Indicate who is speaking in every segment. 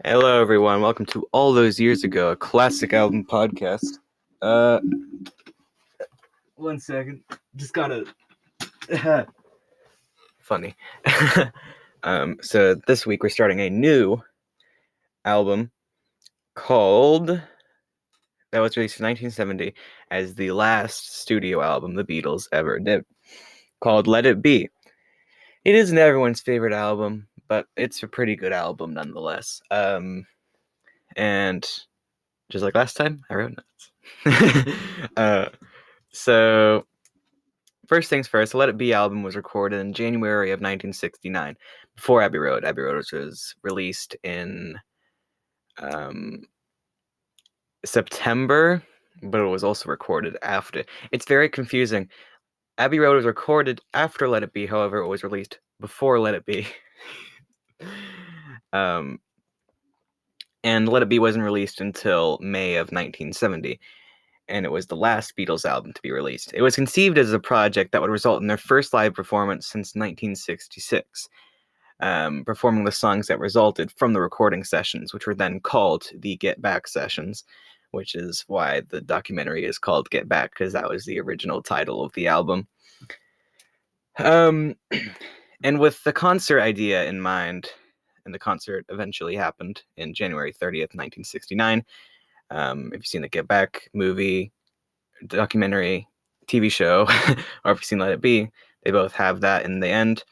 Speaker 1: Hello, everyone. Welcome to All Those Years Ago, a classic album podcast. One second. Just gotta. Funny. So this week we're starting a new album called. That was released in 1970 as the last studio album the Beatles ever did, called Let It Be. It isn't everyone's favorite album, but it's a pretty good album nonetheless. And just like last time, I wrote notes. So first things first, the Let It Be album was recorded in January of 1969, before Abbey Road. Abbey Road was released in September, but it was also recorded after. It's very confusing. Abbey Road was recorded after Let It Be, however, it was released before Let It Be. And Let It Be wasn't released until May of 1970, and it was the last Beatles album to be released. It was conceived as a project that would result in their first live performance since 1966, performing the songs that resulted from the recording sessions, which were then called the Get Back sessions, which is why the documentary is called Get Back, because that was the original title of the album. And with the concert idea in mind, and the concert eventually happened in January 30th, 1969. If you've seen the Get Back movie, documentary, TV show, or if you've seen Let It Be, they both have that in the end.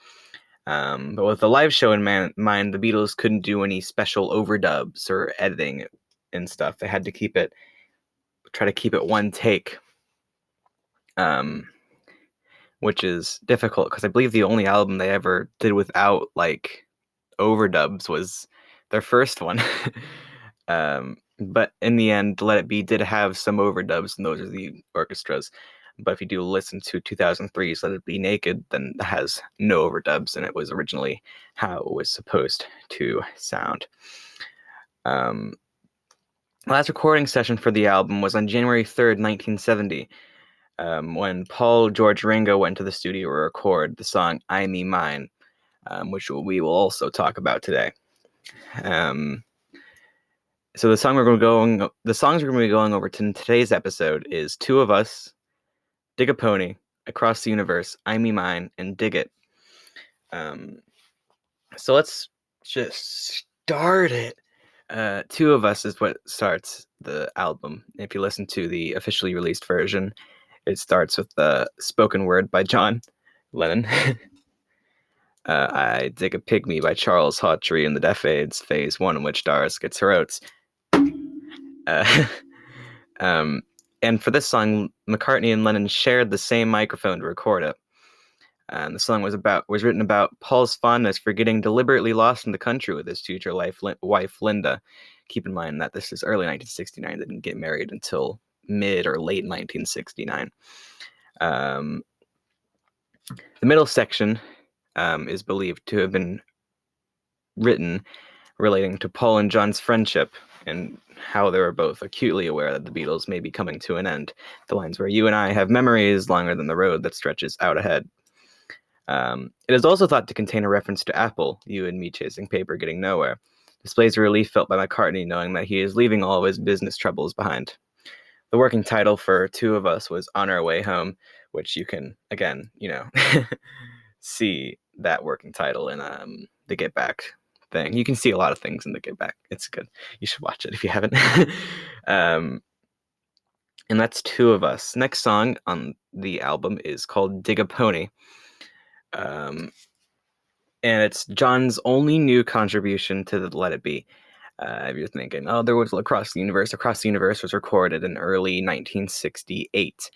Speaker 1: But with the live show in mind, the Beatles couldn't do any special overdubs or editing and stuff. They had to try to keep it one take, which is difficult because I believe the only album they ever did without like overdubs was their first one. But in the end, Let It Be did have some overdubs, and those are the orchestras. But if you do listen to 2003's Let It Be Naked, then it has no overdubs, and it was originally how it was supposed to sound. The last recording session for the album was on January 3rd, 1970, when Paul, George, Ringo went to the studio to record the song I Me Mine, which we will also talk about today. So the songs we're going to be going over in today's episode is Two of Us, Dig a Pony, Across the Universe, I Me Mine, and Dig It. So let's just start it. Two of Us is what starts the album. If you listen to the officially released version, it starts with the spoken word by John Lennon. I Dig a Pygmy by Charles Hawtrey in the Deaf Aids, Phase 1, in which Doris gets her oats. And for this song, McCartney and Lennon shared the same microphone to record it. And the song was written about Paul's fondness for getting deliberately lost in the country with his future wife, Linda. Keep in mind that this is early 1969. They didn't get married until mid or late 1969. The middle section is believed to have been written relating to Paul and John's friendship and how they were both acutely aware that the Beatles may be coming to an end. The lines where you and I have memories longer than the road that stretches out ahead. It is also thought to contain a reference to Apple, you and me chasing paper, getting nowhere. Displays a relief felt by McCartney knowing that he is leaving all of his business troubles behind. The working title for Two of Us was On Our Way Home, which you can, again, see that working title in the Get Back thing. You can see a lot of things in the Get Back. It's good. You should watch it if you haven't. And that's Two of Us. Next song on the album is called Dig a Pony. And it's John's only new contribution to the Let It Be. If you're thinking, there was Across the Universe. Across the Universe was recorded in early 1968,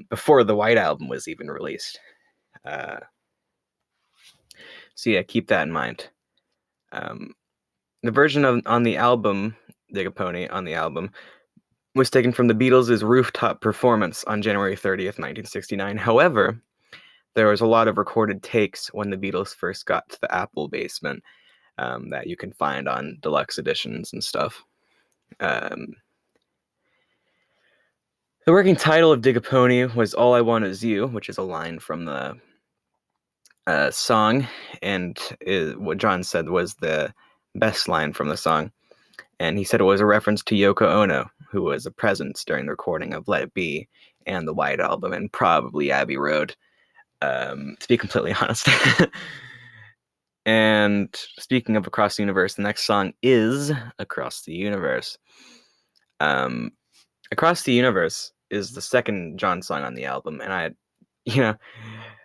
Speaker 1: before the White Album was even released. So yeah, keep that in mind. The version on the album, Dig a Pony, on the album, was taken from the Beatles' rooftop performance on January 30th, 1969. However, there was a lot of recorded takes when the Beatles first got to the Apple basement that you can find on deluxe editions and stuff. The working title of Dig a Pony was All I Want Is You, which is a line from the song, and what John said was the best line from the song. And he said it was a reference to Yoko Ono, who was a presence during the recording of Let It Be and the White Album, and probably Abbey Road, to be completely honest. And speaking of Across the Universe, the next song is Across the Universe. Across the Universe is the second John song on the album, and I don't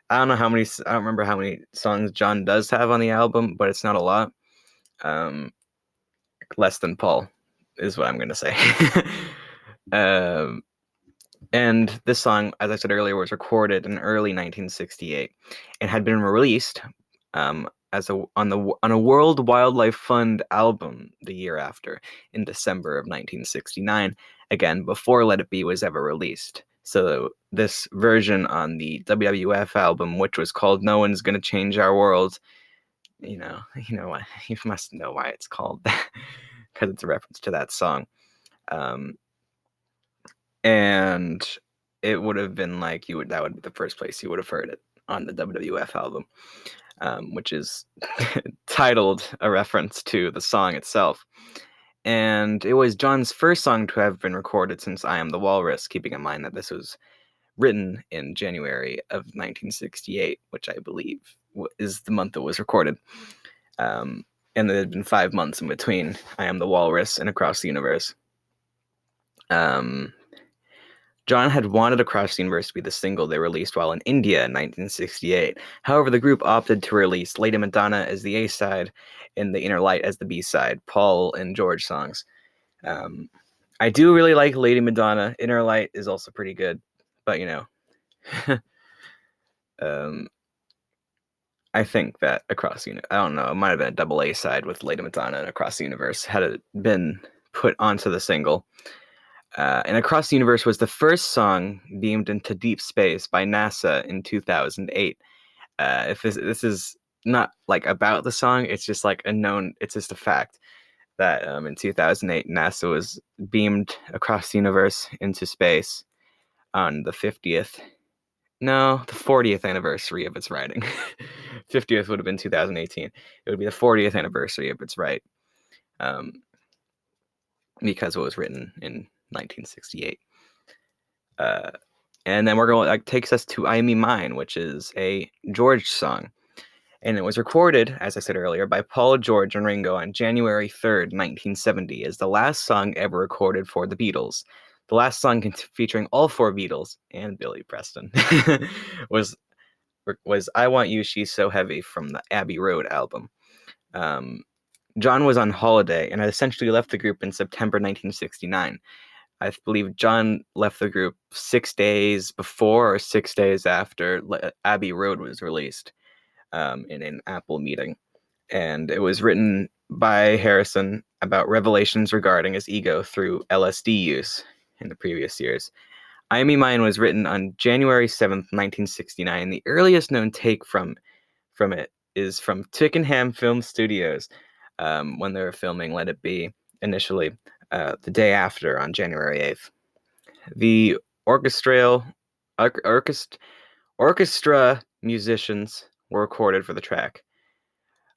Speaker 1: remember how many songs John does have on the album, but it's not a lot. Less than Paul is what I'm going to say. And this song, as I said earlier, was recorded in early 1968 and had been released on a World Wildlife Fund album the year after, in December of 1969, again before Let It Be was ever released. So this version on the WWF album, which was called "No One's Gonna Change Our World," you must know why it's called that, because it's a reference to that song. And it would have been like that would be the first place you would have heard it, on the WWF album, which is titled a reference to the song itself. And it was John's first song to have been recorded since "I Am the Walrus," keeping in mind that this was written in January of 1968, which I believe is the month it was recorded. And there had been 5 months in between "I Am the Walrus" and "Across the Universe." John had wanted Across the Universe to be the single they released while in India in 1968. However, the group opted to release Lady Madonna as the A-side and The Inner Light as the B-side, Paul and George songs. I do really like Lady Madonna. Inner Light is also pretty good, but I think that Across the Universe, I don't know, it might have been a double A-side with Lady Madonna and Across the Universe had it been put onto the single. And Across the Universe was the first song beamed into deep space by NASA in 2008. If this is not like about the song, it's just like it's just a fact that in 2008 NASA was beamed across the universe into space on the 40th anniversary of its writing. 50th would have been 2018. It would be the 40th anniversary of its right, because it was written in 1968. And then we're going, takes us to "I Me Mine," which is a George song. And it was recorded, as I said earlier, by Paul, George, and Ringo on January 3rd, 1970, as the last song ever recorded for the Beatles. The last song featuring all 4 Beatles and Billy Preston was "I Want You, She's So Heavy" from the Abbey Road album. John was on holiday and had essentially left the group in September 1969. I believe John left the group 6 days before or 6 days after Abbey Road was released, in an Apple meeting. And it was written by Harrison about revelations regarding his ego through LSD use in the previous years. "I Me Mine" was written on January 7th, 1969. The earliest known take from it is from Twickenham Film Studios, when they were filming Let It Be initially, the day after, on January 8th. The orchestra musicians were recorded for the track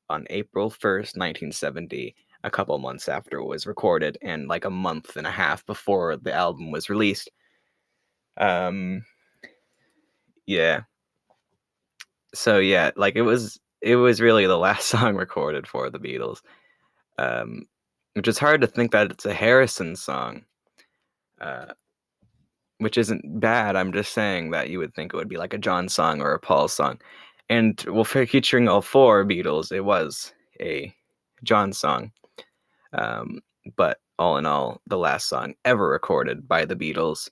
Speaker 1: on April 1st, 1970, a couple months after it was recorded, and like a month and a half before the album was released. Yeah. So yeah, like it was really the last song recorded for the Beatles. Which is hard to think that it's a Harrison song, which isn't bad. I'm just saying that you would think it would be like a John song or a Paul song. And well, featuring all 4 Beatles, it was a John song. But all in all, the last song ever recorded by the Beatles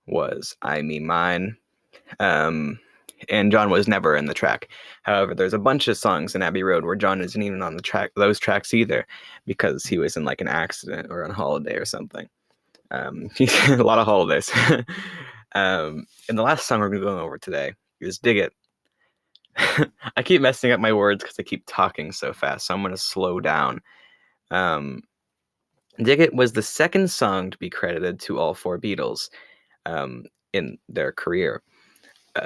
Speaker 1: was "I Me Mine." And John was never in the track. However, there's a bunch of songs in Abbey Road where John isn't even on those tracks either, because he was in like an accident or on holiday or something. He's a lot of holidays. And the last song we're going over today is "Dig It." I keep messing up my words because I keep talking so fast, so I'm going to slow down. "Dig It" was the second song to be credited to all 4 Beatles in their career.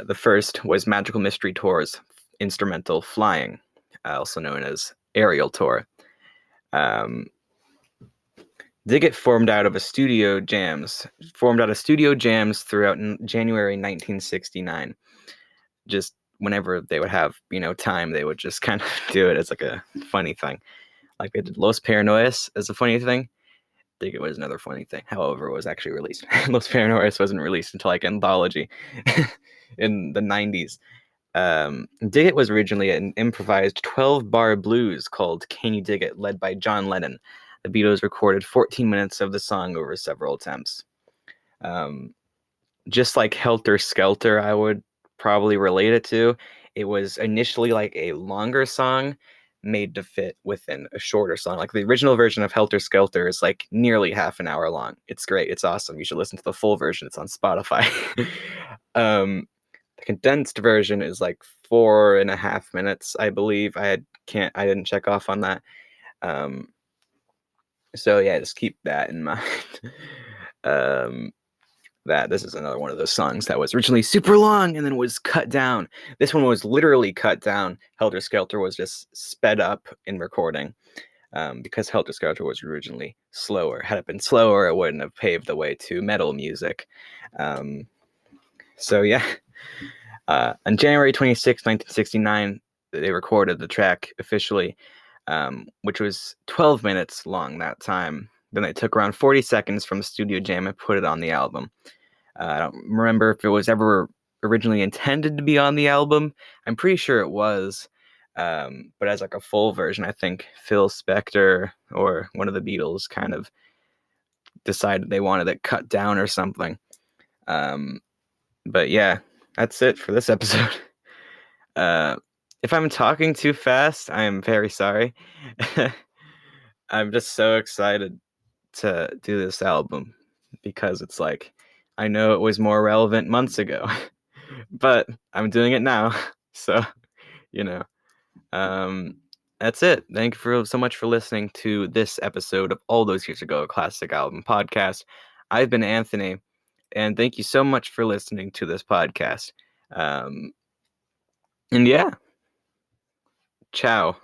Speaker 1: The first was Magical Mystery Tour's instrumental "Flying," also known as Aerial Tour. Um, Dig It formed out of studio jams throughout January 1969. Just whenever they would have, time, they would just kind of do it as like a funny thing. Like they did Los Paranoias as a funny thing. Dig It was another funny thing. However, it was actually released. Los Paranoias wasn't released until like Anthology in the 90s. Dig It was originally an improvised 12-bar blues called Can You Dig It, led by John Lennon. The Beatles recorded 14 minutes of the song over several attempts. Just like Helter Skelter, I would probably relate it to. It was initially like a longer song made to fit within a shorter song. Like the original version of Helter Skelter is like nearly half an hour long. It's great. It's awesome. You should listen to the full version. It's on Spotify. The condensed version is like 4.5 minutes, I believe. I didn't check off on that. So yeah, just keep that in mind. That this is another one of those songs that was originally super long and then was cut down. This one was literally cut down. Helter Skelter was just sped up in recording, because Helter Skelter was originally slower. Had it been slower, it wouldn't have paved the way to metal music. So yeah. On January 26, 1969, they recorded the track officially, which was 12 minutes long that time. Then they took around 40 seconds from the studio jam and put it on the album. I don't remember if it was ever originally intended to be on the album. I'm pretty sure it was, but as like a full version, I think Phil Spector or one of the Beatles kind of decided they wanted it cut down or something. But yeah, that's it for this episode. If I'm talking too fast, I am very sorry. I'm just so excited to do this album because it's like, I know it was more relevant months ago, but I'm doing it now. So, you know, that's it. Thank you so much for listening to this episode of All Those Years Ago, a Classic Album Podcast. I've been Anthony, and thank you so much for listening to this podcast. And yeah, ciao.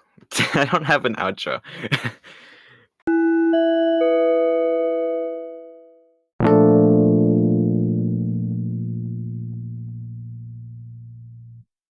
Speaker 1: I don't have an outro.